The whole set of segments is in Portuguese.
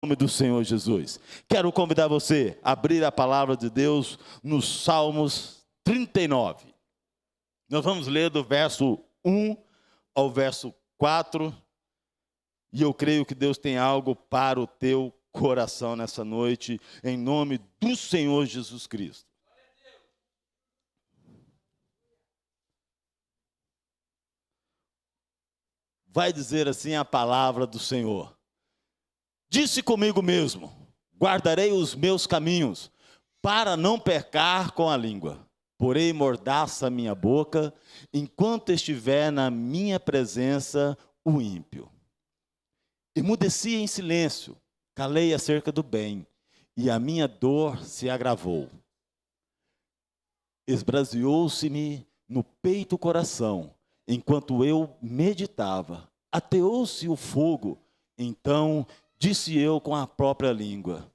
Em nome do Senhor Jesus. Quero convidar você a abrir a palavra de Deus nos Salmos 39. Nós vamos ler do verso 1 ao verso 4. E eu creio que Deus tem algo para o teu coração nessa noite, em nome do Senhor Jesus Cristo. Vai dizer assim a palavra do Senhor. Disse comigo mesmo, guardarei os meus caminhos, para não pecar com a língua. Porém, mordaça a minha boca, enquanto estiver na minha presença o ímpio. Emudeci em silêncio, calei acerca do bem, e a minha dor se agravou. Esbraseou-se-me no peito o coração, enquanto eu meditava. Ateou-se o fogo, então disse eu com a própria língua: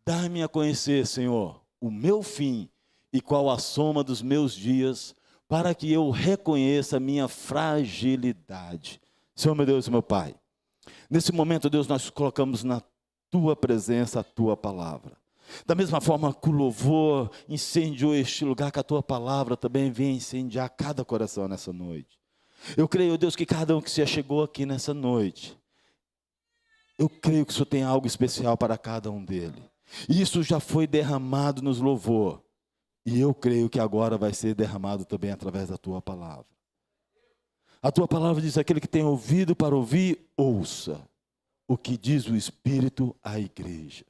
dá-me a conhecer, Senhor, o meu fim e qual a soma dos meus dias, para que eu reconheça a minha fragilidade. Senhor, meu Deus e meu Pai, nesse momento, Deus, nós colocamos na Tua presença a Tua palavra. Da mesma forma que o louvor incendiou este lugar, que a Tua palavra também vem incendiar cada coração nessa noite. Eu creio, Deus, que cada um que se achegou aqui nessa noite, eu creio que o Senhor tem algo especial para cada um dele. E isso já foi derramado nos louvor. E eu creio que agora vai ser derramado também através da Tua palavra. A Tua palavra diz: aquele que tem ouvido para ouvir, ouça o que diz o Espírito à igreja.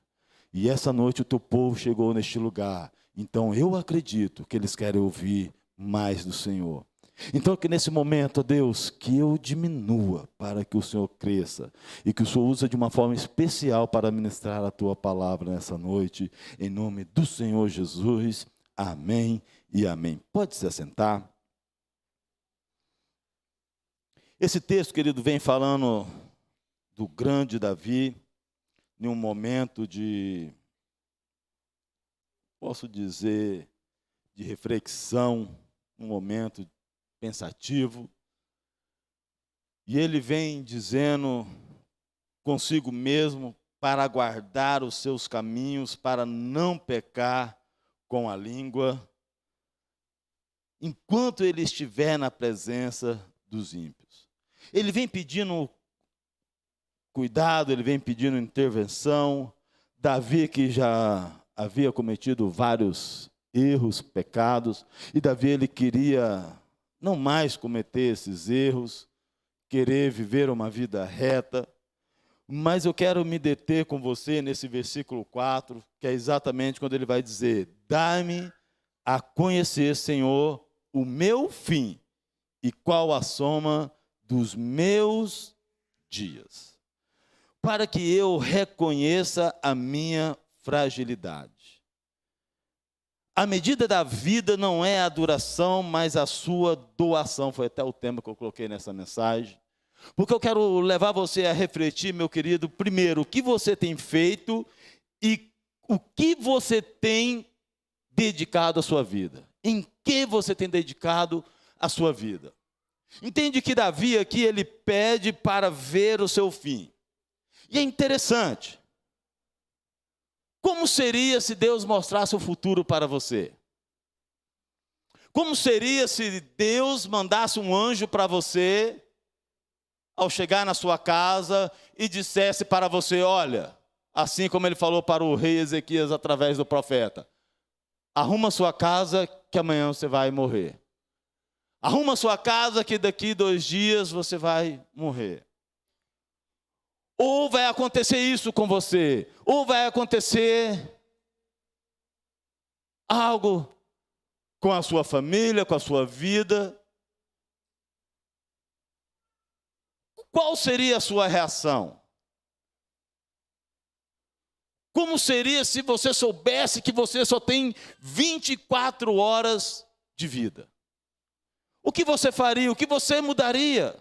E essa noite o Teu povo chegou neste lugar. Então eu acredito que eles querem ouvir mais do Senhor. Então que nesse momento, ó Deus, que eu diminua para que o Senhor cresça. E que o Senhor use de uma forma especial para ministrar a Tua palavra nessa noite. Em nome do Senhor Jesus. Amém e amém. Pode se assentar. Esse texto, querido, vem falando do grande Davi, em um momento de, posso dizer, de reflexão, um momento pensativo. E ele vem dizendo consigo mesmo para guardar os seus caminhos, para não pecar com a língua, enquanto ele estiver na presença dos ímpios. Ele vem pedindo cuidado, ele vem pedindo intervenção. Davi, que já havia cometido vários erros, pecados, e Davi, ele queria não mais cometer esses erros, querer viver uma vida reta. Mas eu quero me deter com você nesse versículo 4, que é exatamente quando ele vai dizer: dá-me a conhecer, Senhor, o meu fim e qual a soma dos meus dias, para que eu reconheça a minha fragilidade. A medida da vida não é a duração, mas a sua doação. Foi até o tema que eu coloquei nessa mensagem. Porque eu quero levar você a refletir, meu querido, primeiro, o que você tem feito e o que você tem dedicado à sua vida. Em que você tem dedicado a sua vida. Entende que Davi aqui, ele pede para ver o seu fim. E é interessante. Como seria se Deus mostrasse o futuro para você? Como seria se Deus mandasse um anjo para você, ao chegar na sua casa, e dissesse para você: olha, assim como ele falou para o rei Ezequias através do profeta: arruma sua casa que amanhã você vai morrer. Arruma sua casa que daqui 2 dias você vai morrer. Ou vai acontecer isso com você, ou vai acontecer algo com a sua família, com a sua vida. Qual seria a sua reação? Como seria se você soubesse que você só tem 24 horas de vida? O que você faria? O que você mudaria?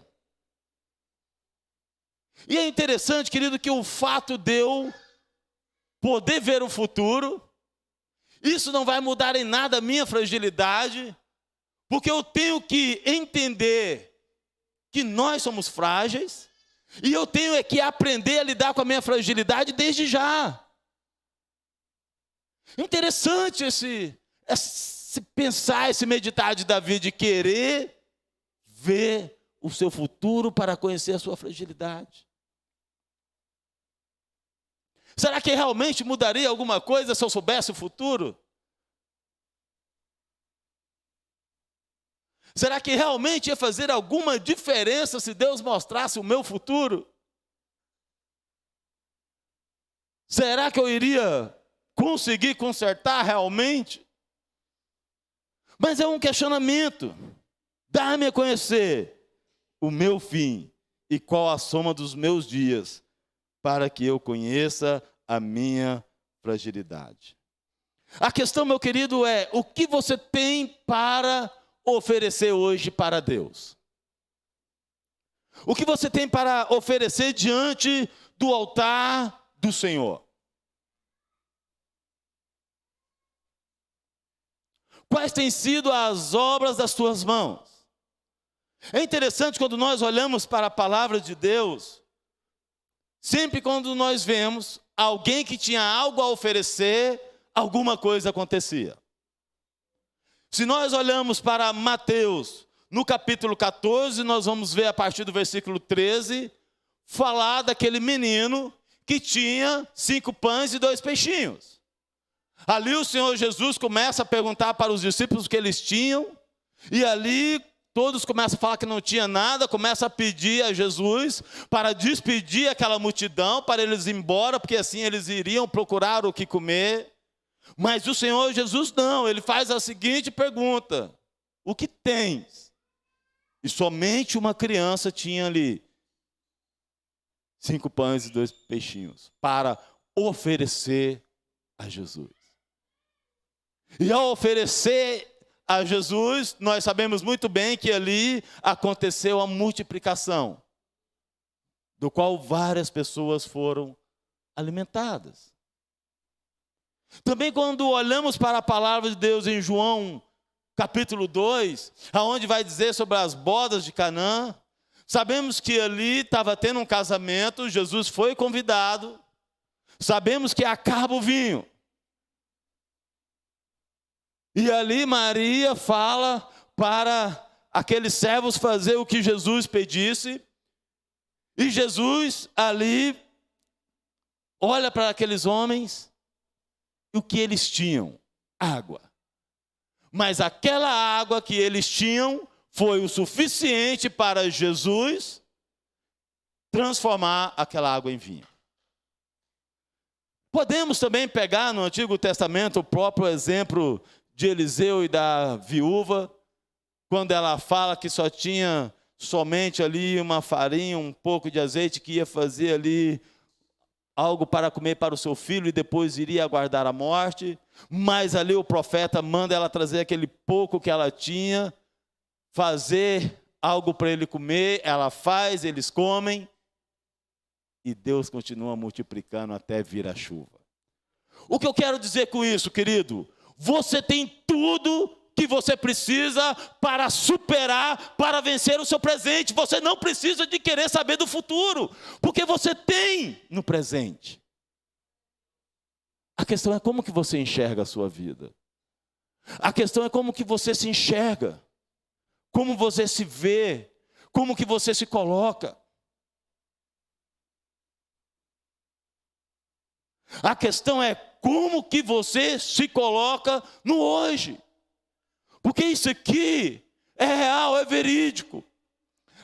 E é interessante, querido, que o fato de eu poder ver o futuro, isso não vai mudar em nada a minha fragilidade, porque eu tenho que entender que nós somos frágeis, E eu tenho é que aprender a lidar com a minha fragilidade desde já. Interessante esse pensar, esse meditar de Davi, de querer ver o seu futuro para conhecer a sua fragilidade. Será que realmente mudaria alguma coisa se eu soubesse o futuro? Será que realmente ia fazer alguma diferença se Deus mostrasse o meu futuro? Será que eu iria conseguir consertar realmente? Mas é um questionamento. Dá-me a conhecer o meu fim e qual a soma dos meus dias, para que eu conheça a minha fragilidade. A questão, meu querido, é: o que você tem para oferecer hoje para Deus? O que você tem para oferecer diante do altar do Senhor? Quais têm sido as obras das tuas mãos? É interessante quando nós olhamos para a palavra de Deus, sempre quando nós vemos alguém que tinha algo a oferecer, alguma coisa acontecia. Se nós olhamos para Mateus, no capítulo 14, nós vamos ver a partir do versículo 13, falar daquele menino que tinha 5 pães e 2 peixinhos. Ali o Senhor Jesus começa a perguntar para os discípulos o que eles tinham, e ali todos começam a falar que não tinha nada, começam a pedir a Jesus para despedir aquela multidão, para eles ir embora, porque assim eles iriam procurar o que comer. Mas o Senhor Jesus não, ele faz a seguinte pergunta: o que tens? E somente uma criança tinha ali 5 pães e 2 peixinhos para oferecer a Jesus. E ao oferecer a Jesus, nós sabemos muito bem que ali aconteceu a multiplicação, do qual várias pessoas foram alimentadas. Também quando olhamos para a palavra de Deus em João capítulo 2, aonde vai dizer sobre as bodas de Canaã, sabemos que ali estava tendo um casamento, Jesus foi convidado, sabemos que acaba o vinho. E ali Maria fala para aqueles servos fazer o que Jesus pedisse. E Jesus ali olha para aqueles homens e o que eles tinham? Água. Mas aquela água que eles tinham foi o suficiente para Jesus transformar aquela água em vinho. Podemos também pegar no Antigo Testamento o próprio exemplo de Eliseu e da viúva, quando ela fala que só tinha somente ali uma farinha, um pouco de azeite, que ia fazer ali algo para comer para o seu filho e depois iria aguardar a morte, mas ali o profeta manda ela trazer aquele pouco que ela tinha, fazer algo para ele comer, ela faz, eles comem, e Deus continua multiplicando até vir a chuva. O que eu quero dizer com isso, querido? Você tem tudo que você precisa para superar, para vencer o seu presente. Você não precisa de querer saber do futuro, porque você tem no presente. A questão é como que você enxerga a sua vida. A questão é como que você se enxerga, como você se vê, como que você se coloca. A questão é como que você se coloca no hoje. Porque isso aqui é real, é verídico.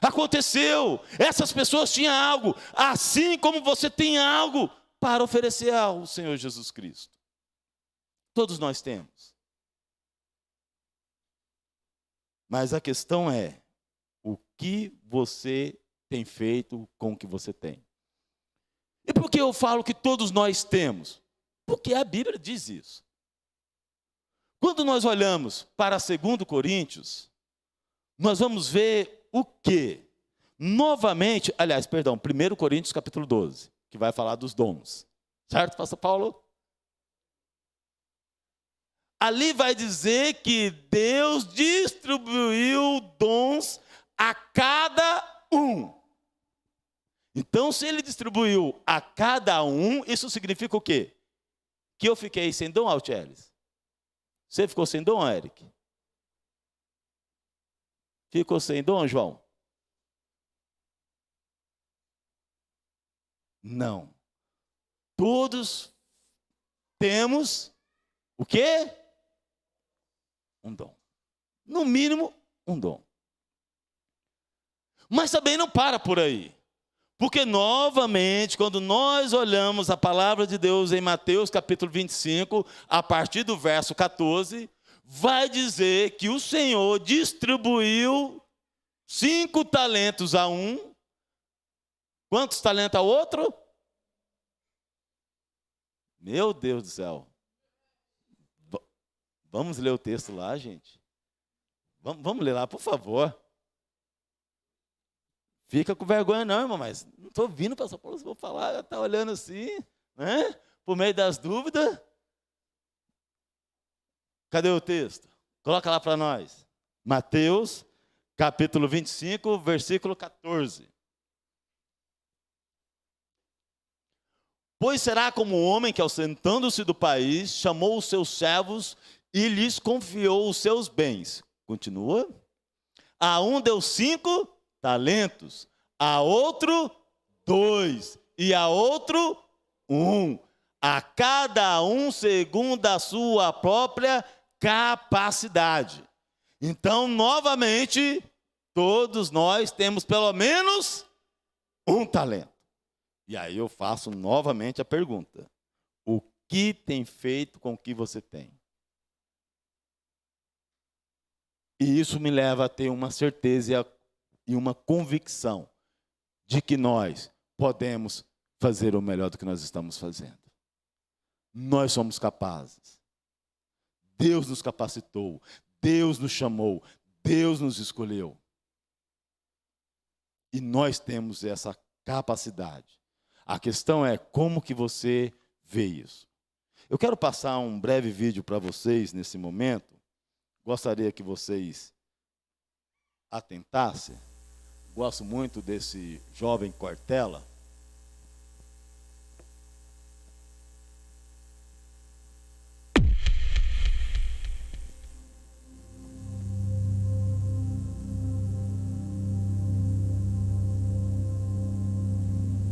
Aconteceu. Essas pessoas tinham algo, assim como você tem algo para oferecer ao Senhor Jesus Cristo. Todos nós temos. Mas a questão é, o que você tem feito com o que você tem? E por que eu falo que todos nós temos? Porque a Bíblia diz isso. Quando nós olhamos para 2 Coríntios, nós vamos ver o quê? Novamente, 1 Coríntios capítulo 12, que vai falar dos dons. Certo, pastor Paulo? Ali vai dizer que Deus distribuiu dons a cada um. Então, se ele distribuiu a cada um, isso significa o quê? Que eu fiquei sem dom, Altieres? Você ficou sem dom, Eric? Ficou sem dom, João? Não. Todos temos o quê? Um dom. No mínimo, um dom. Mas também não para por aí. Porque, novamente, quando nós olhamos a palavra de Deus em Mateus capítulo 25, a partir do verso 14, vai dizer que o Senhor distribuiu 5 talentos a um. Quantos talentos ao outro? Meu Deus do céu. Vamos ler o texto lá, gente? Vamos ler lá, por favor. Fica com vergonha não, irmão, mas não estou ouvindo, pastor Paulo, vou falar, está olhando assim, né? Por meio das dúvidas. Cadê o texto? Coloca lá para nós. Mateus, capítulo 25, versículo 14. Pois será como um homem que, ausentando-se do país, chamou os seus servos e lhes confiou os seus bens. Continua. A um deu 5 talentos, a outro 2, e a outro 1, a cada um segundo a sua própria capacidade. Então, novamente, todos nós temos pelo menos um talento. E aí eu faço novamente a pergunta: o que tem feito com o que você tem? E isso me leva a ter uma certeza e uma convicção de que nós podemos fazer o melhor do que nós estamos fazendo. Nós somos capazes. Deus nos capacitou, Deus nos chamou, Deus nos escolheu. E nós temos essa capacidade. A questão é como que você vê isso. Eu quero passar um breve vídeo para vocês nesse momento. Gostaria que vocês atentassem. Gosto muito desse jovem Cortella.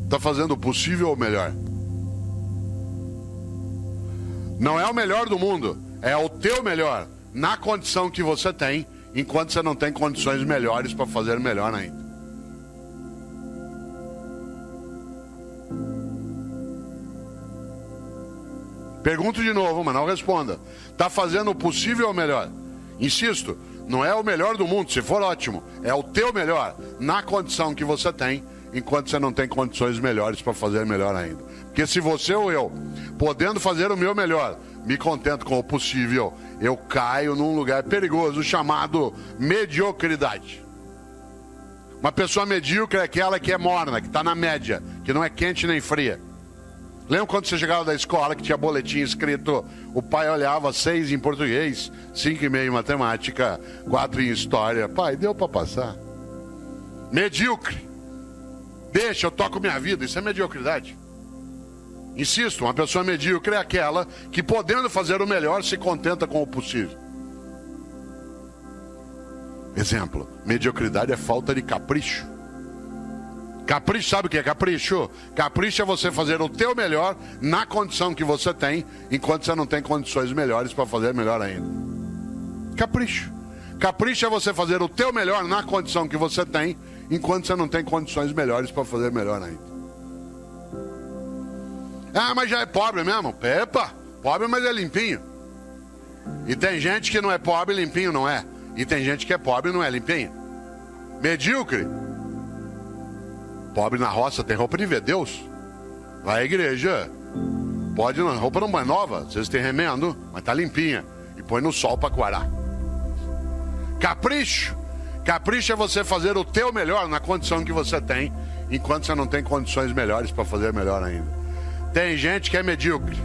Está fazendo o possível ou melhor? Não é o melhor do mundo, é o teu melhor, na condição que você tem, enquanto você não tem condições melhores para fazer melhor ainda. Pergunto de novo, mas não responda. Está fazendo o possível ou melhor? Insisto, não é o melhor do mundo, se for ótimo, é o teu melhor, na condição que você tem, enquanto você não tem condições melhores para fazer melhor ainda. Porque se você ou eu, podendo fazer o meu melhor, me contento com o possível, eu caio num lugar perigoso chamado mediocridade. Uma pessoa medíocre é aquela que é morna, que está na média, que não é quente nem fria. Lembra quando você chegava da escola que tinha boletim escrito, o pai olhava 6 em português, 5,5 em matemática, 4 em história. Pai, deu para passar. Medíocre. Deixa, eu toco minha vida. Isso é mediocridade. Insisto, uma pessoa medíocre é aquela que, podendo fazer o melhor, se contenta com o possível. Exemplo, mediocridade é falta de capricho. Capricho, sabe o que é capricho? Capricho é você fazer o teu melhor na condição que você tem, enquanto você não tem condições melhores para fazer melhor ainda. Capricho. Capricho é você fazer o teu melhor na condição que você tem, enquanto você não tem condições melhores para fazer melhor ainda. Ah, mas já é pobre mesmo? Epa, pobre, mas é limpinho. E tem gente que não é pobre e limpinho não é. E tem gente que é pobre e não é limpinho. Medíocre. Pobre na roça tem roupa de ver Deus. Vai à igreja. Pode, a roupa não é nova, vocês têm remendo, mas tá limpinha. E põe no sol para coarar. Capricho. Capricho é você fazer o teu melhor na condição que você tem, enquanto você não tem condições melhores para fazer melhor ainda. Tem gente que é medíocre.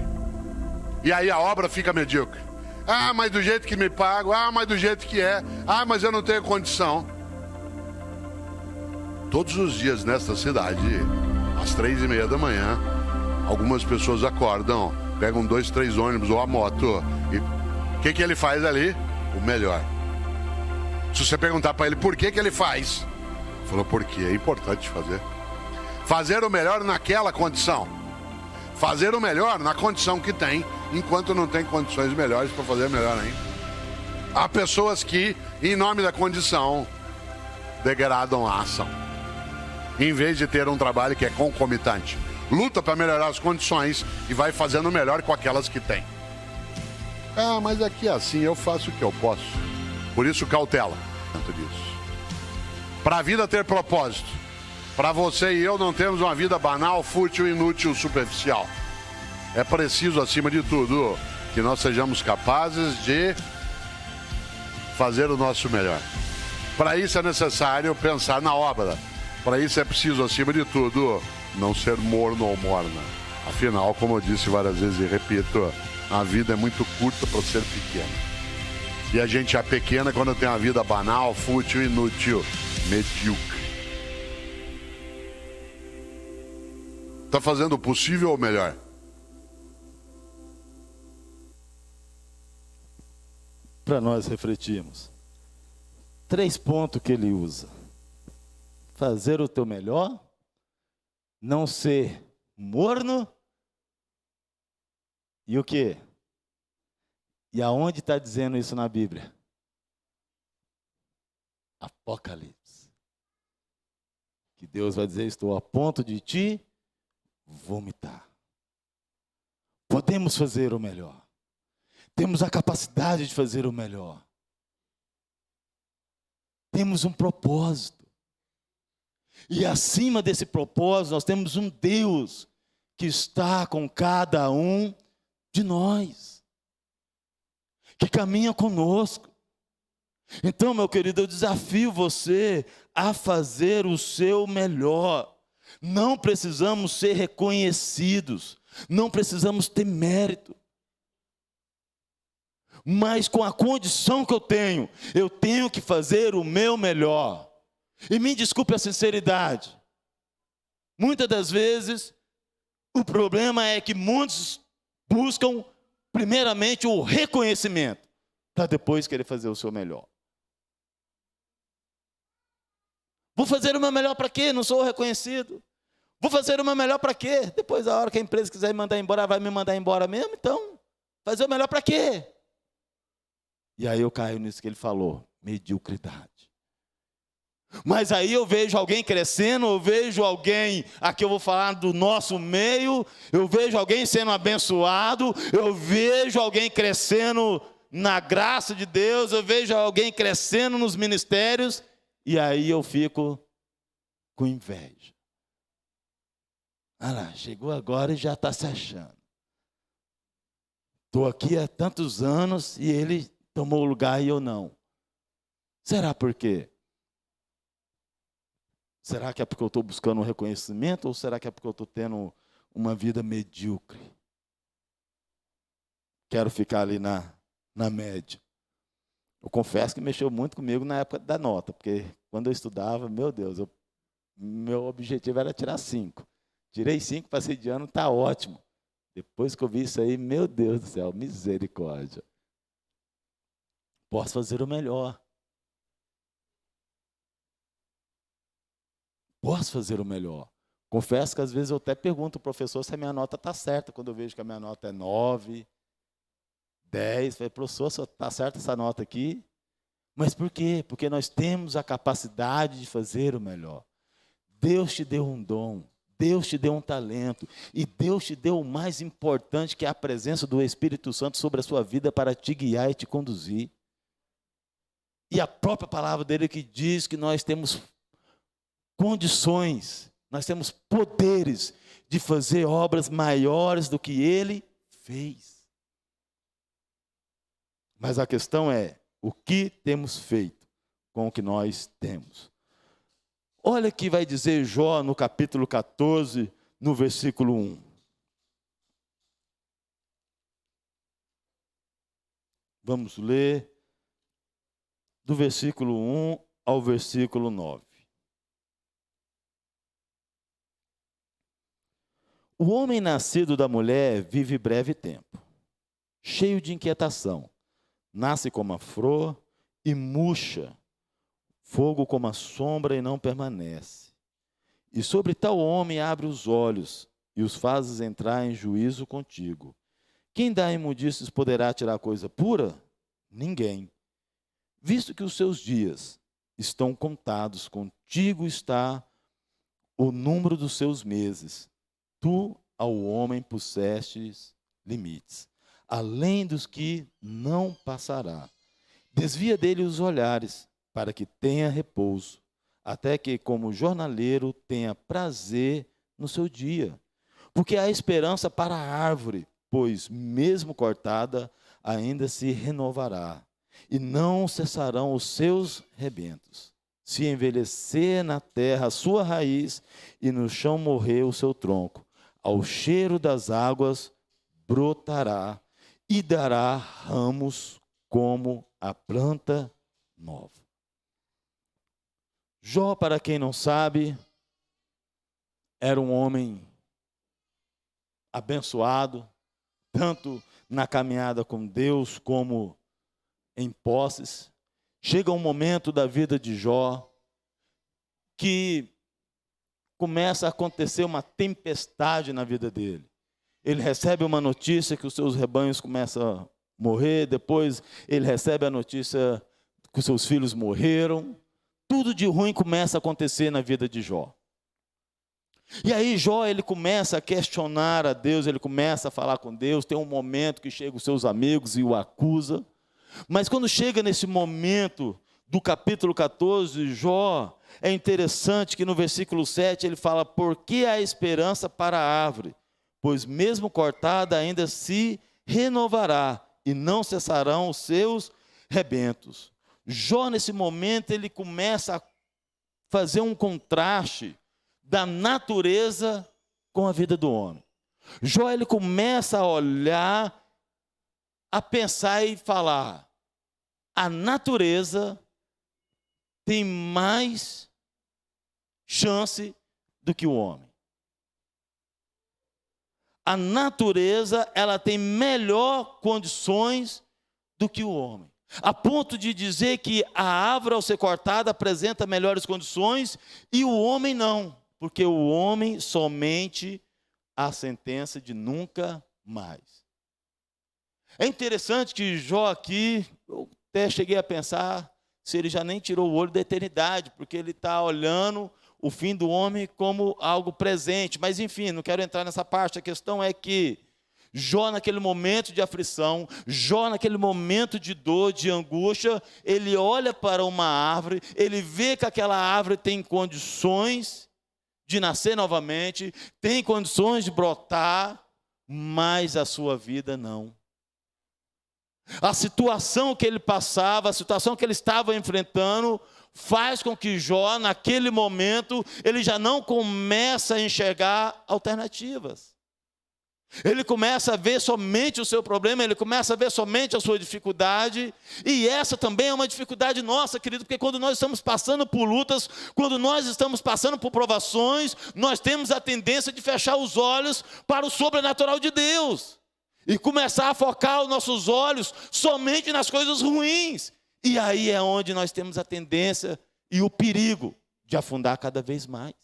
E aí a obra fica medíocre. Ah, mas do jeito que me pago. Ah, mas do jeito que é. Ah, mas eu não tenho condição. Todos os dias nesta cidade, às 3:30 da manhã, algumas pessoas acordam, pegam 2, 3 ônibus ou a moto. E o que ele faz ali? O melhor. Se você perguntar para ele por que ele faz, ele falou, porque é importante fazer. Fazer o melhor naquela condição. Fazer o melhor na condição que tem, enquanto não tem condições melhores para fazer melhor ainda. Há pessoas que, em nome da condição, degradam a ação. Em vez de ter um trabalho que é concomitante. Luta para melhorar as condições e vai fazendo o melhor com aquelas que tem. Ah, mas aqui é assim, eu faço o que eu posso. Por isso, cautela. Tanto disso. Para a vida ter propósito. Para você e eu não termos uma vida banal, fútil, inútil, superficial. É preciso, acima de tudo, que nós sejamos capazes de fazer o nosso melhor. Para isso é necessário pensar na obra. Para isso é preciso, acima de tudo, não ser morno ou morna. Afinal, como eu disse várias vezes e repito, a vida é muito curta para ser pequena. E a gente é pequena quando tem uma vida banal, fútil, inútil, medíocre. Está fazendo o possível ou melhor? Para nós refletirmos. 3 pontos que ele usa. Fazer o teu melhor, não ser morno, e o quê? E aonde está dizendo isso na Bíblia? Apocalipse. Que Deus vai dizer, estou a ponto de te vomitar. Podemos fazer o melhor. Temos a capacidade de fazer o melhor. Temos um propósito. E acima desse propósito, nós temos um Deus que está com cada um de nós, que caminha conosco. Então, meu querido, eu desafio você a fazer o seu melhor. Não precisamos ser reconhecidos, não precisamos ter mérito. Mas com a condição que eu tenho que fazer o meu melhor. E me desculpe a sinceridade. Muitas das vezes, o problema é que muitos buscam primeiramente o reconhecimento, para depois querer fazer o seu melhor. Vou fazer o meu melhor para quê? Não sou reconhecido. Vou fazer o meu melhor para quê? Depois, a hora que a empresa quiser me mandar embora, vai me mandar embora mesmo, então, fazer o melhor para quê? E aí eu caio nisso que ele falou, mediocridade. Mas aí eu vejo alguém crescendo, eu vejo alguém, aqui eu vou falar do nosso meio, eu vejo alguém sendo abençoado, eu vejo alguém crescendo na graça de Deus, eu vejo alguém crescendo nos ministérios, e aí eu fico com inveja. Ah lá, chegou agora e já está se achando. Estou aqui há tantos anos e ele tomou o lugar e eu não. Será por quê? Será que é porque eu estou buscando um reconhecimento ou será que é porque eu estou tendo uma vida medíocre? Quero ficar ali na média. Eu confesso que mexeu muito comigo na época da nota, porque quando eu estudava, meu Deus, meu objetivo era tirar 5. Tirei 5, passei de ano, está ótimo. Depois que eu vi isso aí, meu Deus do céu, misericórdia. Posso fazer o melhor. Posso fazer o melhor. Confesso que às vezes eu até pergunto ao professor se a minha nota está certa, quando eu vejo que a minha nota é 9, 10. Falei, professor, está certa essa nota aqui? Mas por quê? Porque nós temos a capacidade de fazer o melhor. Deus te deu um dom, Deus te deu um talento, e Deus te deu o mais importante, que é a presença do Espírito Santo sobre a sua vida para te guiar e te conduzir. E a própria palavra dele que diz que nós temos condições, nós temos poderes de fazer obras maiores do que ele fez. Mas a questão é, o que temos feito com o que nós temos? Olha o que vai dizer Jó no capítulo 14, no versículo 1. Vamos ler do versículo 1 ao versículo 9. O homem nascido da mulher vive breve tempo, cheio de inquietação. Nasce como a flor e murcha, fogo como a sombra e não permanece. E sobre tal homem abre os olhos e os fazes entrar em juízo contigo. Quem dá imundícias poderá tirar coisa pura? Ninguém. Visto que os seus dias estão contados, contigo está o número dos seus meses. Tu ao homem pusestes limites, além dos que não passará. Desvia dele os olhares, para que tenha repouso, até que, como jornaleiro, tenha prazer no seu dia. Porque há esperança para a árvore, pois, mesmo cortada, ainda se renovará, e não cessarão os seus rebentos. Se envelhecer na terra a sua raiz, e no chão morrer o seu tronco, ao cheiro das águas brotará, e dará ramos como a planta nova. Jó, para quem não sabe, era um homem abençoado, tanto na caminhada com Deus como em posses. Chega um momento da vida de Jó que começa a acontecer uma tempestade na vida dele. Ele recebe uma notícia que os seus rebanhos começam a morrer, depois ele recebe a notícia que os seus filhos morreram. Tudo de ruim começa a acontecer na vida de Jó. E aí Jó, ele começa a questionar a Deus, ele começa a falar com Deus, tem um momento que chegam os seus amigos e o acusa. Mas quando chega nesse momento do capítulo 14, Jó, é interessante que no versículo 7 ele fala: porque há esperança para a árvore, pois mesmo cortada ainda se renovará, e não cessarão os seus rebentos. Jó, nesse momento, ele começa a fazer um contraste da natureza com a vida do homem. Jó, ele começa a olhar, a pensar e falar: a natureza tem mais chance do que o homem. A natureza, ela tem melhor condições do que o homem. A ponto de dizer que a árvore, ao ser cortada, apresenta melhores condições e o homem não, porque o homem somente a sentença de nunca mais. É interessante que Jó aqui, eu até cheguei a pensar se ele já nem tirou o olho da eternidade, porque ele está olhando o fim do homem como algo presente. Mas enfim, não quero entrar nessa parte. A questão é que Jó, naquele momento de aflição, Jó, naquele momento de dor, de angústia, ele olha para uma árvore, ele vê que aquela árvore tem condições de nascer novamente, tem condições de brotar, mas a sua vida não. A situação que ele passava, a situação que ele estava enfrentando, faz com que Jó, naquele momento, ele já não começa a enxergar alternativas. Ele começa a ver somente o seu problema, ele começa a ver somente a sua dificuldade, e essa também é uma dificuldade nossa, querido, porque quando nós estamos passando por lutas, quando nós estamos passando por provações, nós temos a tendência de fechar os olhos para o sobrenatural de Deus, e começar a focar os nossos olhos somente nas coisas ruins, e aí é onde nós temos a tendência e o perigo de afundar cada vez mais.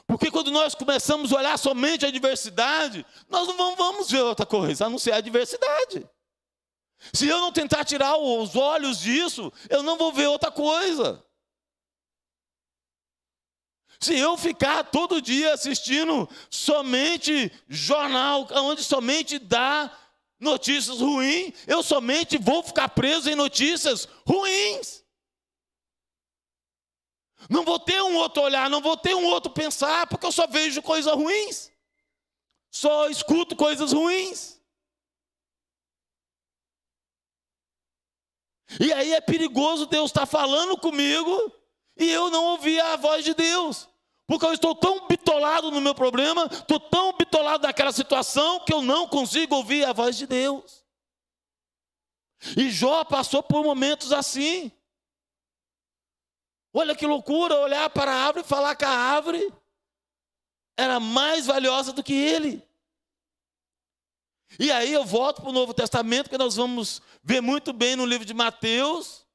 Porque quando nós começamos a olhar somente a adversidade, nós não vamos ver outra coisa, a não ser a adversidade. Se eu não tentar tirar os olhos disso, eu não vou ver outra coisa. Se eu ficar todo dia assistindo somente jornal, onde somente dá notícias ruins, eu somente vou ficar preso em notícias ruins. Não vou ter um outro olhar, não vou ter um outro pensar, porque eu só vejo coisas ruins. Só escuto coisas ruins. E aí é perigoso Deus estar falando comigo e eu não ouvir a voz de Deus. Porque eu estou tão bitolado no meu problema, estou tão bitolado naquela situação que eu não consigo ouvir a voz de Deus. E Jó passou por momentos assim. Olha que loucura olhar para a árvore e falar que a árvore era mais valiosa do que ele. E aí eu volto para o Novo Testamento, que nós vamos ver muito bem no livro de Mateus.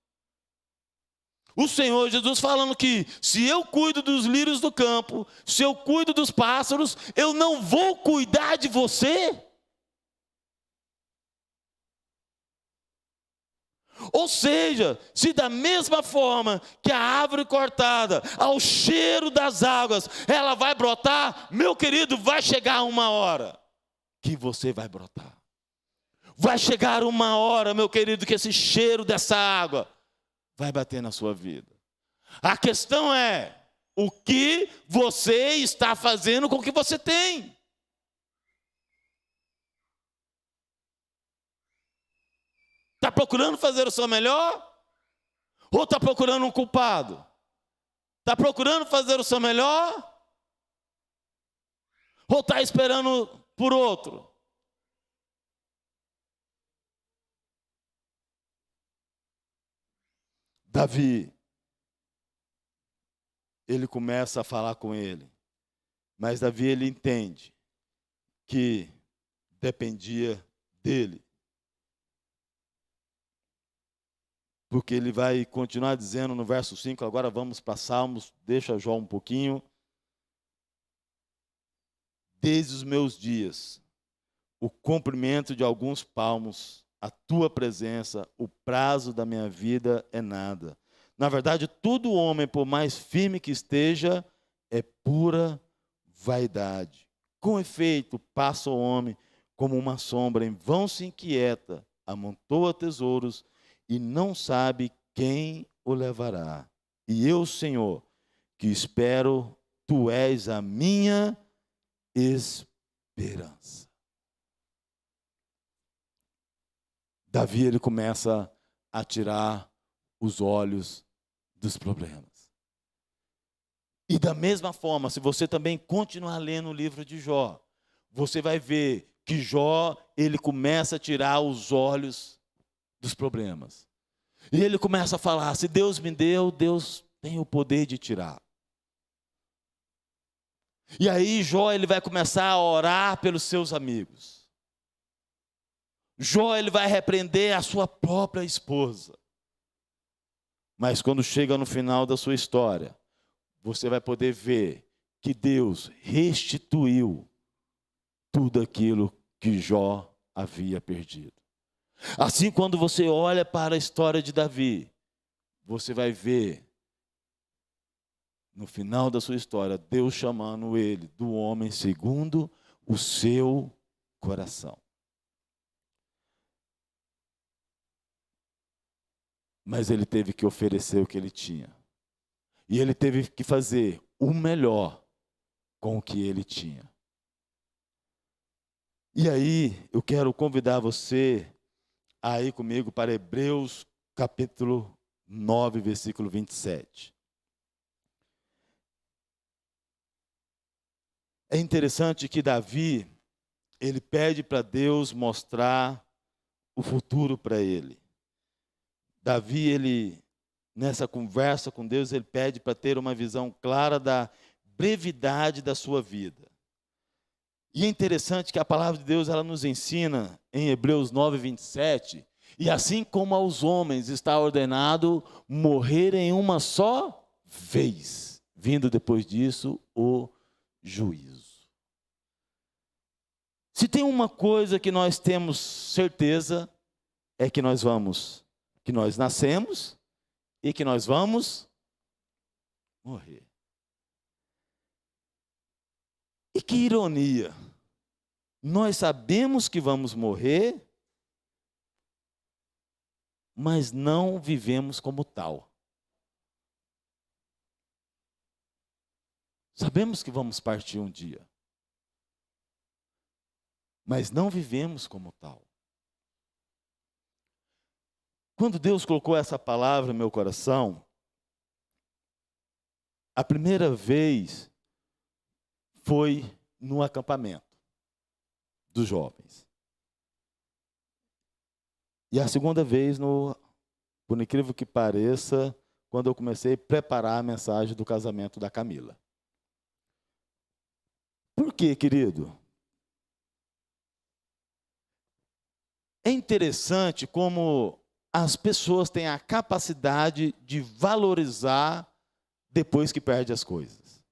O Senhor Jesus falando que se eu cuido dos lírios do campo, se eu cuido dos pássaros, eu não vou cuidar de você? Ou seja, se da mesma forma que a árvore cortada, ao cheiro das águas, ela vai brotar, meu querido, vai chegar uma hora que você vai brotar. Vai chegar uma hora, meu querido, que esse cheiro dessa água vai bater na sua vida. A questão é, o que você está fazendo com o que você tem? Está procurando fazer o seu melhor? Ou está procurando um culpado? Está procurando fazer o seu melhor? Ou está esperando por outro? Davi, ele começa a falar com ele, mas Davi, ele entende que dependia dele. Porque ele vai continuar dizendo no verso 5, agora vamos para Salmos, deixa Jó um pouquinho. Desde os meus dias, o comprimento de alguns palmos, a tua presença, o prazo da minha vida é nada. Na verdade, todo homem, por mais firme que esteja, é pura vaidade. Com efeito, passa o homem como uma sombra, em vão se inquieta, amontoa tesouros, e não sabe quem o levará. E eu, Senhor, que espero, tu és a minha esperança. Davi, ele começa a tirar os olhos dos problemas. E da mesma forma, se você também continuar lendo o livro de Jó, você vai ver que Jó, ele começa a tirar os olhos dos problemas. E ele começa a falar, se Deus me deu, Deus tem o poder de tirar. E aí Jó, ele vai começar a orar pelos seus amigos. Jó, ele vai repreender a sua própria esposa. Mas quando chega no final da sua história, você vai poder ver que Deus restituiu tudo aquilo que Jó havia perdido. Assim, quando você olha para a história de Davi, você vai ver, no final da sua história, Deus chamando ele do homem segundo o seu coração. Mas ele teve que oferecer o que ele tinha. E ele teve que fazer o melhor com o que ele tinha. E aí, eu quero convidar você a ir comigo para Hebreus capítulo 9, versículo 27. É interessante que Davi, ele pede para Deus mostrar o futuro para ele. Davi, ele, nessa conversa com Deus, ele pede para ter uma visão clara da brevidade da sua vida. E é interessante que a palavra de Deus, ela nos ensina em Hebreus 9, 27, e assim como aos homens está ordenado morrer em uma só vez, vindo depois disso o juízo. Se tem uma coisa que nós temos certeza, é que nós nascemos e que nós vamos morrer. E que ironia, nós sabemos que vamos morrer, mas não vivemos como tal. Sabemos que vamos partir um dia, mas não vivemos como tal. Quando Deus colocou essa palavra no meu coração, a primeira vez foi no acampamento dos jovens. E a segunda vez, por incrível que pareça, quando eu comecei a preparar a mensagem do casamento da Camila. Por quê, querido? É interessante como as pessoas têm a capacidade de valorizar depois que perde as coisas.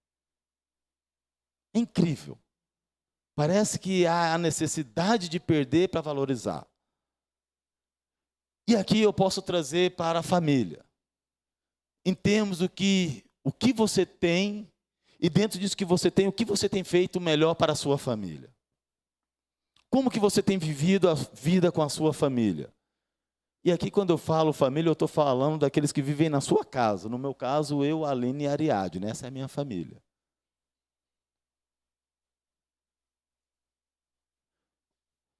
É incrível. Parece que há a necessidade de perder para valorizar. E aqui eu posso trazer para a família. Em termos do que o que você tem, e dentro disso que você tem, o que você tem feito melhor para a sua família. Como que você tem vivido a vida com a sua família? E aqui, quando eu falo família, eu estou falando daqueles que vivem na sua casa. No meu caso, eu, Aline e Ariadne. Essa é a minha família.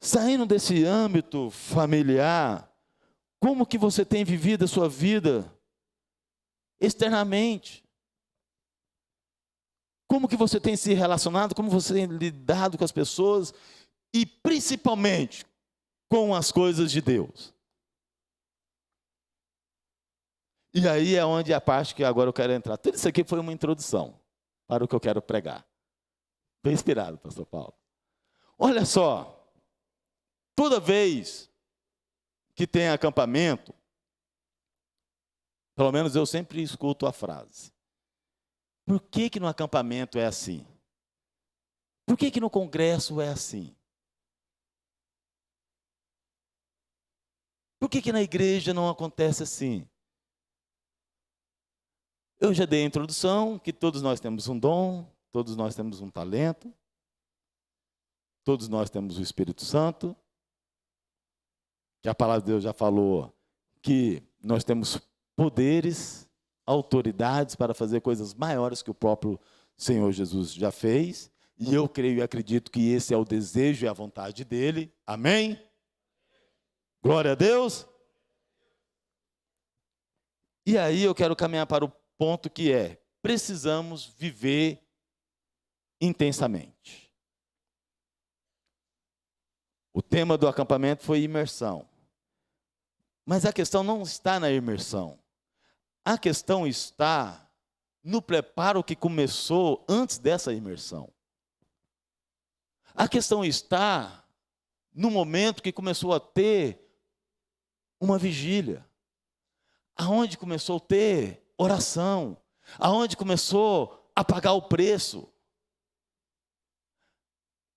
Saindo desse âmbito familiar, como que você tem vivido a sua vida externamente? Como que você tem se relacionado? Como você tem lidado com as pessoas? E principalmente com as coisas de Deus. E aí é onde a parte que agora eu quero entrar. Tudo isso aqui foi uma introdução para o que eu quero pregar. Bem inspirado, pastor Paulo. Olha só, toda vez que tem acampamento, pelo menos eu sempre escuto a frase: por que no acampamento é assim? Por que no congresso é assim? Por que na igreja não acontece assim? Eu já dei a introdução que todos nós temos um dom, todos nós temos um talento, todos nós temos o Espírito Santo, que a palavra de Deus já falou que nós temos poderes, autoridades para fazer coisas maiores que o próprio Senhor Jesus já fez, e eu creio e acredito que esse é o desejo e a vontade dele. Amém? Glória a Deus. E aí eu quero caminhar para o ponto que é: precisamos viver intensamente. O tema do acampamento foi imersão. Mas a questão não está na imersão. A questão está no preparo que começou antes dessa imersão. A questão está no momento que começou a ter uma vigília, aonde começou a ter oração, aonde começou a pagar o preço.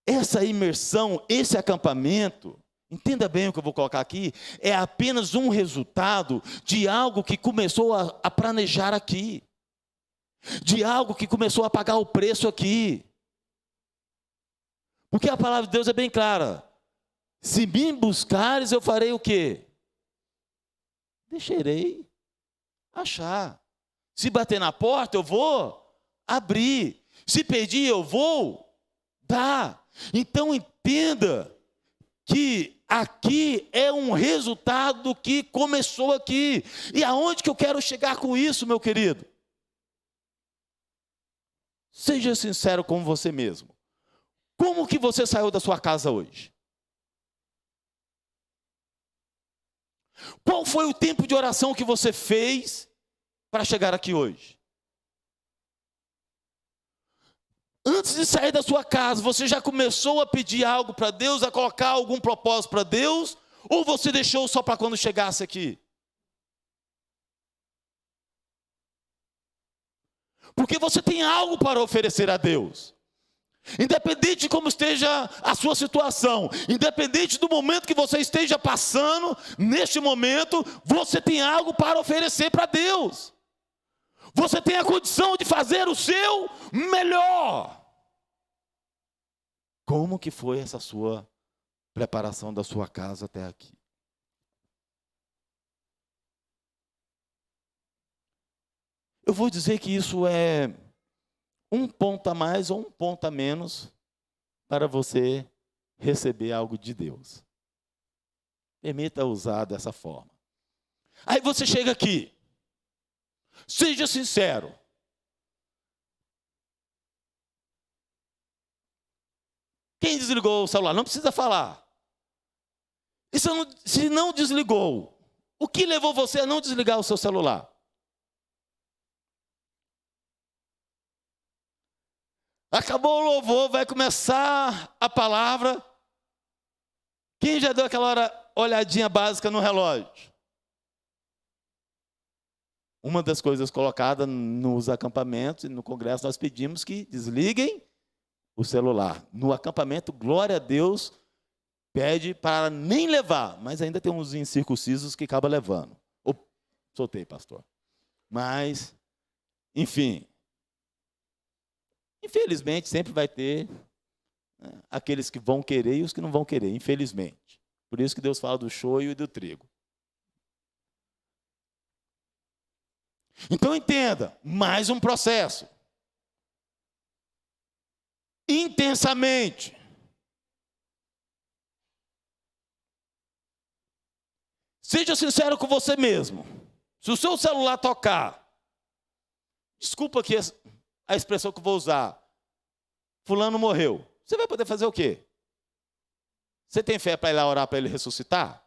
Essa imersão, esse acampamento, entenda bem o que eu vou colocar aqui, é apenas um resultado de algo que começou a planejar aqui, de algo que começou a pagar o preço aqui. Porque a palavra de Deus é bem clara: se me buscares, eu farei o quê? Deixarei achar. Se bater na porta, eu vou abrir. Se pedir, eu vou dar. Então entenda que aqui é um resultado do que começou aqui. E aonde que eu quero chegar com isso, meu querido? Seja sincero com você mesmo. Como que você saiu da sua casa hoje? Qual foi o tempo de oração que você fez para chegar aqui hoje? Antes de sair da sua casa, você já começou a pedir algo para Deus, a colocar algum propósito para Deus? Ou você deixou só para quando chegasse aqui? Porque você tem algo para oferecer a Deus. Independente de como esteja a sua situação, independente do momento que você esteja passando, neste momento, você tem algo para oferecer para Deus. Você tem a condição de fazer o seu melhor. Como que foi essa sua preparação da sua casa até aqui? Eu vou dizer que isso é um ponto a mais ou um ponto a menos para você receber algo de Deus. Permita usar dessa forma. Aí você chega aqui. Seja sincero. Quem desligou o celular? Não precisa falar. E se não desligou, o que levou você a não desligar o seu celular? Acabou o louvor, vai começar a palavra. Quem já deu aquela olhadinha básica no relógio? Uma das coisas colocadas nos acampamentos e no congresso, nós pedimos que desliguem o celular. No acampamento, glória a Deus, pede para nem levar, mas ainda tem uns incircuncisos que acaba levando. Soltei, pastor. Mas, enfim, infelizmente sempre vai ter, né, aqueles que vão querer e os que não vão querer, infelizmente. Por isso que Deus fala do shoyu e do trigo. Então entenda, mais um processo. Intensamente. Seja sincero com você mesmo. Se o seu celular tocar, desculpa aqui a expressão que eu vou usar, fulano morreu, você vai poder fazer o quê? Você tem fé para ir lá orar para ele ressuscitar?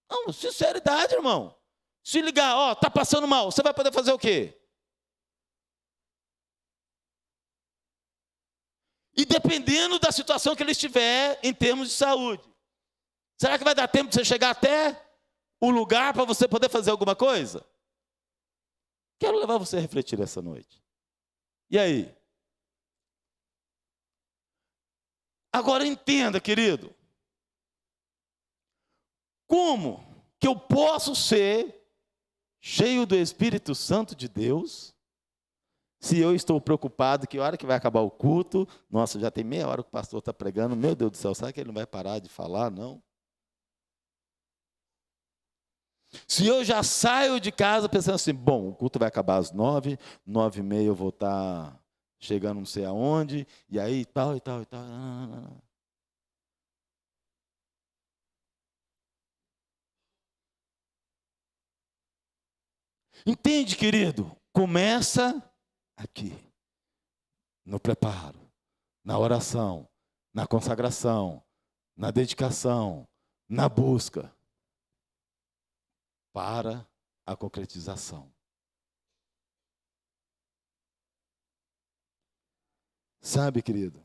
Não, sinceridade, irmão. Se ligar, está passando mal, você vai poder fazer o quê? E dependendo da situação que ele estiver em termos de saúde, será que vai dar tempo de você chegar até o lugar para você poder fazer alguma coisa? Quero levar você a refletir essa noite. E aí? Agora entenda, querido. Como que eu posso ser cheio do Espírito Santo de Deus, se eu estou preocupado que a hora que vai acabar o culto, nossa, já tem meia hora que o pastor está pregando, meu Deus do céu, será que ele não vai parar de falar? Não. Se eu já saio de casa pensando assim, bom, o culto vai acabar às 9, 9h30 eu vou estar chegando não sei aonde, e aí tal, e tal, e tal. Entende, querido? Começa aqui, no preparo, na oração, na consagração, na dedicação, na busca, para a concretização. Sabe, querido,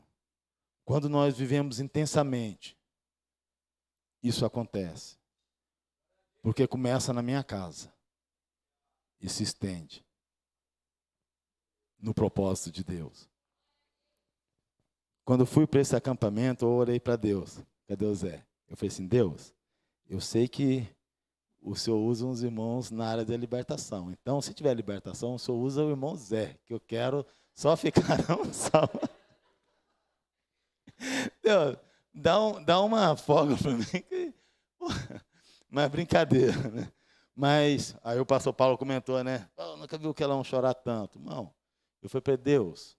quando nós vivemos intensamente, isso acontece, porque começa na minha casa e se estende no propósito de Deus. Quando eu fui para esse acampamento, eu orei para Deus. Cadê o Zé? Eu falei assim, Deus, eu sei que o Senhor usa uns irmãos na área da libertação. Então, se tiver libertação, o Senhor usa o irmão Zé, que eu quero só ficar na unção. Deus, dá uma folga para mim. Mas brincadeira, né? Mas, aí o pastor Paulo comentou, né? Nunca viu que ela não chorar tanto. Não. Eu falei para Deus,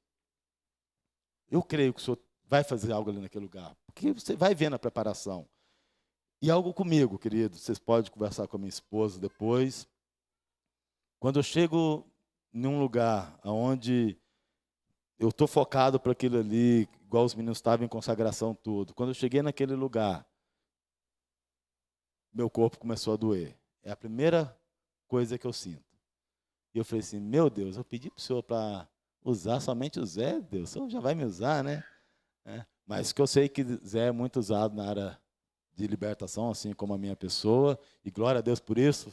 eu creio que o Senhor vai fazer algo ali naquele lugar. Porque você vai vendo a preparação. E algo comigo, querido. Vocês podem conversar com a minha esposa depois. Quando eu chego em um lugar onde eu estou focado para aquilo ali, igual os meninos estavam em consagração tudo. Quando eu cheguei naquele lugar, meu corpo começou a doer. É a primeira coisa que eu sinto. E eu falei assim, meu Deus, eu pedi para o Senhor para usar somente o Zé, Deus, o Senhor já vai me usar, né? Mas que eu sei que Zé é muito usado na área de libertação, assim como a minha pessoa, e glória a Deus por isso.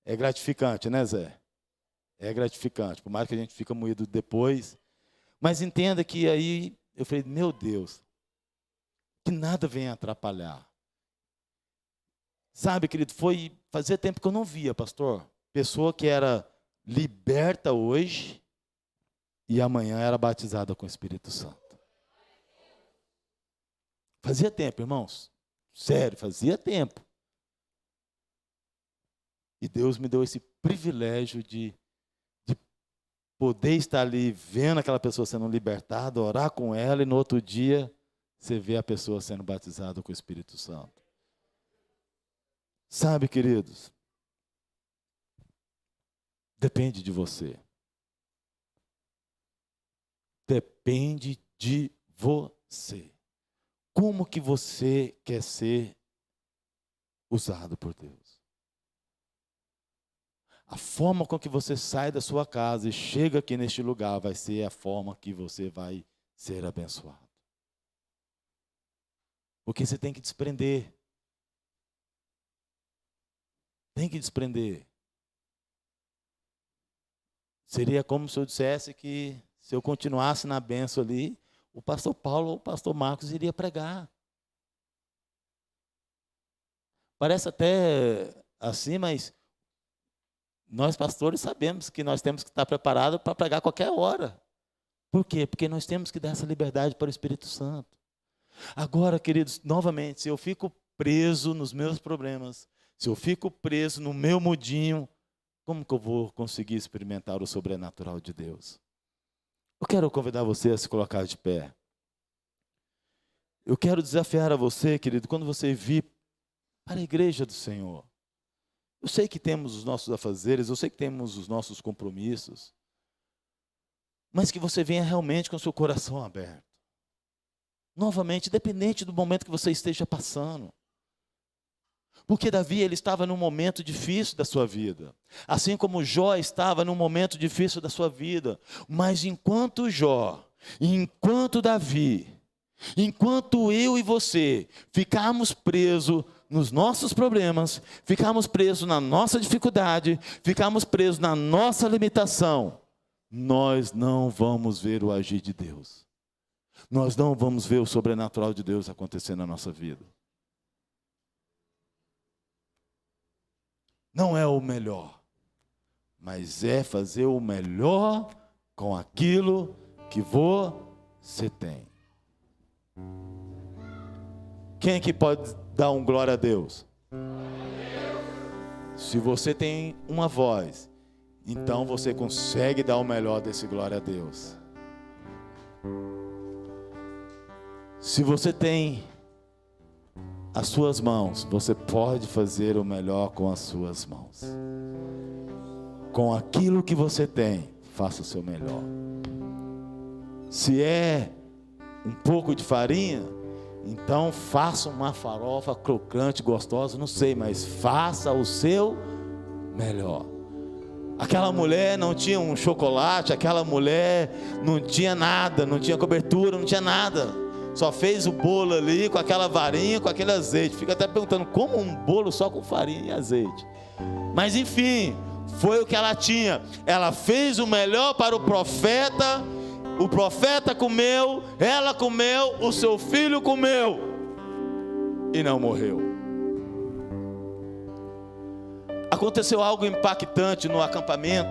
É gratificante, né, Zé? É gratificante, por mais que a gente fica moído depois. Mas entenda que aí eu falei, meu Deus, que nada venha atrapalhar. Sabe, querido, fazia tempo que eu não via, pastor, pessoa que era liberta hoje e amanhã era batizada com o Espírito Santo. Fazia tempo, irmãos. Sério, fazia tempo. E Deus me deu esse privilégio de poder estar ali vendo aquela pessoa sendo libertada, orar com ela e no outro dia você vê a pessoa sendo batizada com o Espírito Santo. Sabe, queridos, depende de você. Depende de você. Como que você quer ser usado por Deus? A forma com que você sai da sua casa e chega aqui neste lugar vai ser a forma que você vai ser abençoado. Porque você tem que desprender. Tem que desprender. Seria como se eu dissesse que se eu continuasse na bênção ali, o pastor Paulo ou o pastor Marcos iria pregar. Parece até assim, mas nós pastores sabemos que nós temos que estar preparados para pregar a qualquer hora. Por quê? Porque nós temos que dar essa liberdade para o Espírito Santo. Agora, queridos, novamente, se eu fico preso nos meus problemas, se eu fico preso no meu mundinho, como que eu vou conseguir experimentar o sobrenatural de Deus? Eu quero convidar você a se colocar de pé. Eu quero desafiar a você, querido, quando você vir para a igreja do Senhor. Eu sei que temos os nossos afazeres, eu sei que temos os nossos compromissos, mas que você venha realmente com o seu coração aberto. Novamente, independente do momento que você esteja passando. Porque Davi, ele estava num momento difícil da sua vida. Assim como Jó estava num momento difícil da sua vida. Mas enquanto Jó, enquanto Davi, enquanto eu e você ficarmos presos nos nossos problemas, ficarmos presos na nossa dificuldade, ficarmos presos na nossa limitação, nós não vamos ver o agir de Deus. Nós não vamos ver o sobrenatural de Deus acontecer na nossa vida. Não é o melhor, mas é fazer o melhor com aquilo que você tem. Quem é que pode dar um glória a Deus? Se você tem uma voz, então você consegue dar o melhor desse glória a Deus. Se você tem as suas mãos, você pode fazer o melhor com as suas mãos. Com aquilo que você tem, faça o seu melhor. Se é um pouco de farinha, então faça uma farofa crocante, gostosa, não sei, mas faça o seu melhor. Aquela mulher não tinha um chocolate, aquela mulher não tinha nada, não tinha cobertura, não tinha nada. Só fez o bolo ali com aquela varinha, com aquele azeite. Fica até perguntando, como um bolo só com farinha e azeite? Mas enfim, foi o que ela tinha. Ela fez o melhor para o profeta comeu, ela comeu, o seu filho comeu e não morreu. Aconteceu algo impactante no acampamento,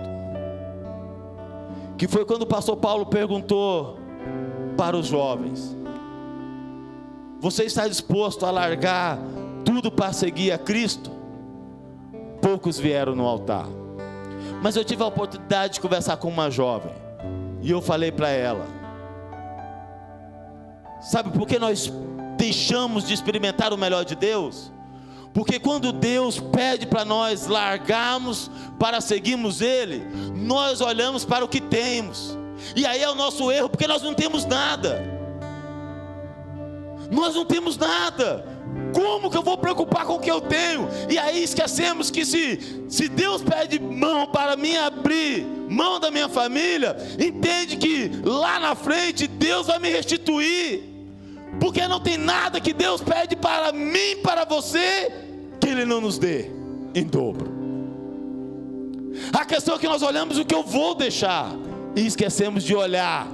que foi quando o pastor Paulo perguntou para os jovens: você está disposto a largar tudo para seguir a Cristo? Poucos vieram no altar, mas eu tive a oportunidade de conversar com uma jovem, e eu falei para ela: sabe por que nós deixamos de experimentar o melhor de Deus? Porque quando Deus pede para nós largarmos para seguirmos Ele, nós olhamos para o que temos, e aí é o nosso erro, porque nós não temos nada. Nós não temos nada. Como que eu vou preocupar com o que eu tenho? E aí esquecemos que se Deus pede mão para mim abrir mão da minha família, entende que lá na frente Deus vai me restituir. Porque não tem nada que Deus pede para mim, para você, que Ele não nos dê em dobro. A questão é que nós olhamos o que eu vou deixar e esquecemos de olhar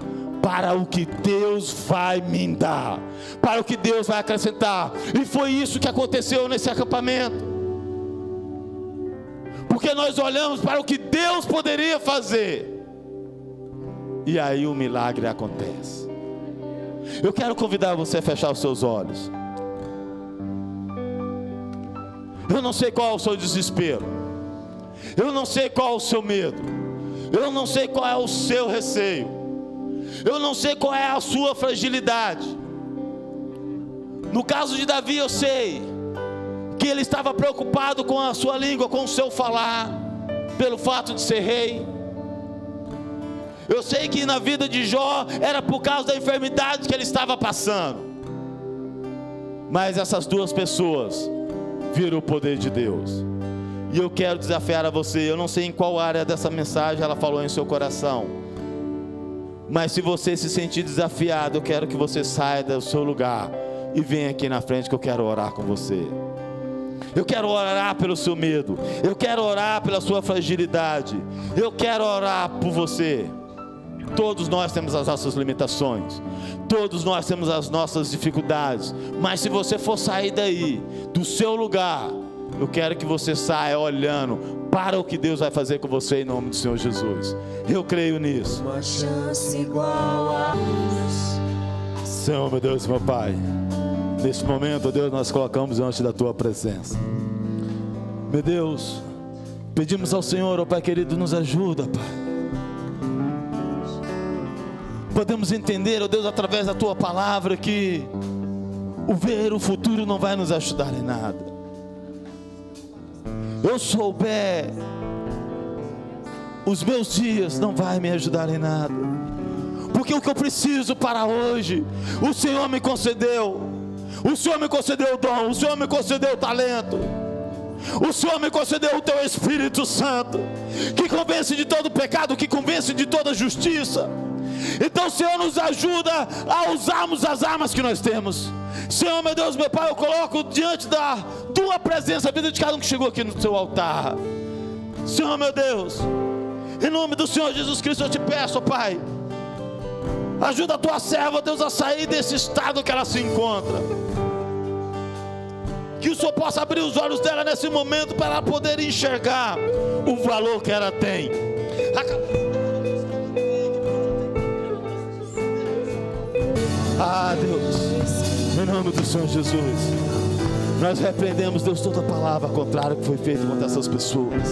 para o que Deus vai me dar, para o que Deus vai acrescentar. E foi isso que aconteceu nesse acampamento. Porque nós olhamos para o que Deus poderia fazer, e aí o milagre acontece. Eu quero convidar você a fechar os seus olhos. Eu não sei qual é o seu desespero, eu não sei qual é o seu medo, eu não sei qual é o seu receio, eu não sei qual é a sua fragilidade. No caso de Davi, eu sei que ele estava preocupado com a sua língua, com o seu falar, pelo fato de ser rei. Eu sei que na vida de Jó era por causa da enfermidade que ele estava passando. Mas essas duas pessoas viram o poder de Deus. E eu quero desafiar a você. Eu não sei em qual área dessa mensagem ela falou em seu coração, mas se você se sentir desafiado, eu quero que você saia do seu lugar e venha aqui na frente, que eu quero orar com você. Eu quero orar pelo seu medo, eu quero orar pela sua fragilidade, eu quero orar por você. Todos nós temos as nossas limitações, todos nós temos as nossas dificuldades, mas se você for sair daí, do seu lugar, eu quero que você saia olhando para o que Deus vai fazer com você, em nome do Senhor Jesus. Eu creio nisso. Uma chance igual a Senhor, meu Deus, meu Pai, nesse momento, Deus, nós colocamos diante da Tua presença. Meu Deus, pedimos ao Senhor, ó Pai querido, nos ajuda, Pai. Podemos entender, ó Deus, através da Tua palavra, que o ver o futuro não vai nos ajudar em nada. Eu souber os meus dias, não vai me ajudar em nada, porque o que eu preciso para hoje, o Senhor me concedeu. O Senhor me concedeu o dom, o Senhor me concedeu o talento, o Senhor me concedeu o Teu Espírito Santo, que convence de todo pecado, que convence de toda justiça. Então, Senhor, nos ajuda a usarmos as armas que nós temos. Senhor, meu Deus, meu Pai, eu coloco diante da Tua presença a vida de cada um que chegou aqui no Teu altar. Senhor, meu Deus, em nome do Senhor Jesus Cristo, eu te peço, Pai, ajuda a Tua serva, Deus, a sair desse estado que ela se encontra. Que o Senhor possa abrir os olhos dela nesse momento, para ela poder enxergar o valor que ela tem. Deus, em nome do Senhor Jesus, nós repreendemos, Deus, toda palavra contrária que foi feita contra essas pessoas.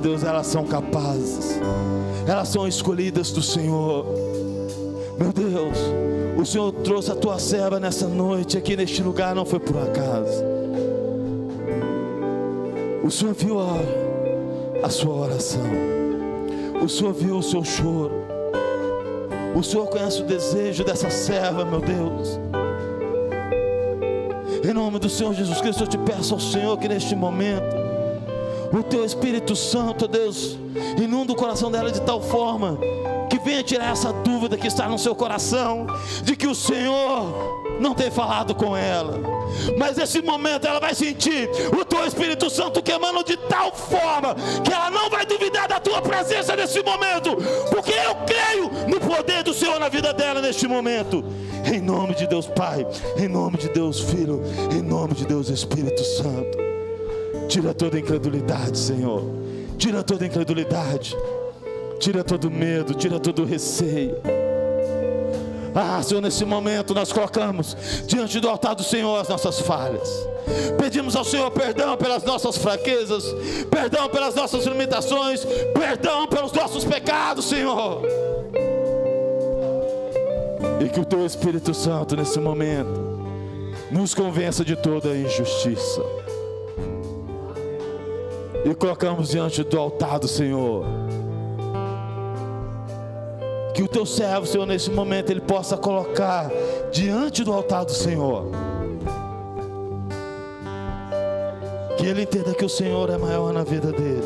Deus, elas são capazes, elas são escolhidas do Senhor. Meu Deus, o Senhor trouxe a Tua serva nessa noite, aqui neste lugar, não foi por acaso. O Senhor viu a sua oração, o Senhor viu o seu choro, o Senhor conhece o desejo dessa serva, meu Deus. Em nome do Senhor Jesus Cristo, eu te peço ao Senhor que neste momento o Teu Espírito Santo, Deus, inunda o coração dela de tal forma que venha tirar essa dúvida que está no seu coração, de que o Senhor não tem falado com ela, mas nesse momento ela vai sentir o Teu Espírito Santo queimando de tal forma que ela não vai duvidar da Tua presença nesse momento, porque eu creio no poder do Senhor na vida dela neste momento. Em nome de Deus Pai, em nome de Deus Filho, em nome de Deus Espírito Santo, tira toda incredulidade, Senhor, tira toda incredulidade, tira todo medo, tira todo receio. Senhor, nesse momento nós colocamos diante do altar do Senhor as nossas falhas. Pedimos ao Senhor perdão pelas nossas fraquezas, perdão pelas nossas limitações, perdão pelos nossos pecados, Senhor. E que o Teu Espírito Santo nesse momento nos convença de toda a injustiça. E colocamos diante do altar do Senhor que o Teu servo, Senhor, nesse momento ele possa colocar diante do altar do Senhor, que ele entenda que o Senhor é maior na vida dele,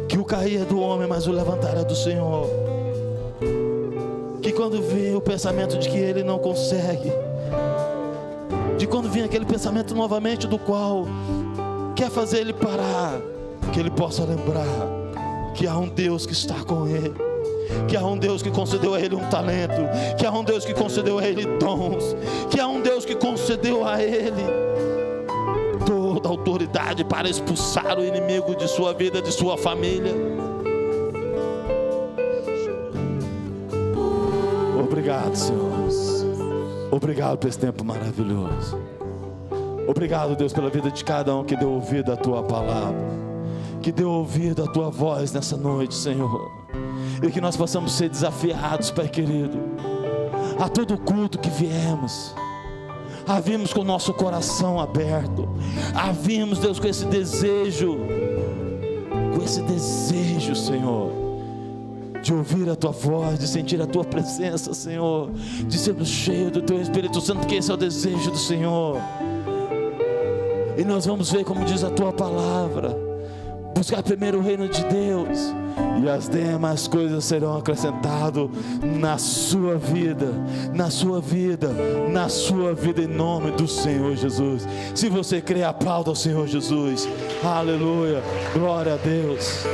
que o cair é do homem, mas o levantar é do Senhor, que quando vem o pensamento de que ele não consegue, de quando vem aquele pensamento novamente do qual quer fazer ele parar, que ele possa lembrar que há um Deus que está com ele, que há um Deus que concedeu a ele um talento, que há um Deus que concedeu a ele dons, que há um Deus que concedeu a ele toda a autoridade para expulsar o inimigo de sua vida, de sua família. Obrigado, Senhor, obrigado por esse tempo maravilhoso. Obrigado, Deus, pela vida de cada um que deu ouvido à Tua palavra, que deu ouvido à Tua voz nessa noite, Senhor. E que nós possamos ser desafiados, Pai querido, a todo culto que viemos, a virmos com o nosso coração aberto, a virmos, Deus, com esse desejo, Senhor, de ouvir a Tua voz, de sentir a Tua presença, Senhor, de sermos cheios do Teu Espírito Santo, porque esse é o desejo do Senhor. E nós vamos ver como diz a tua palavra: buscar primeiro o reino de Deus, e as demais coisas serão acrescentadas na sua vida, na sua vida, na sua vida, em nome do Senhor Jesus. Se você crê, aplauda o Senhor Jesus. Aleluia, glória a Deus.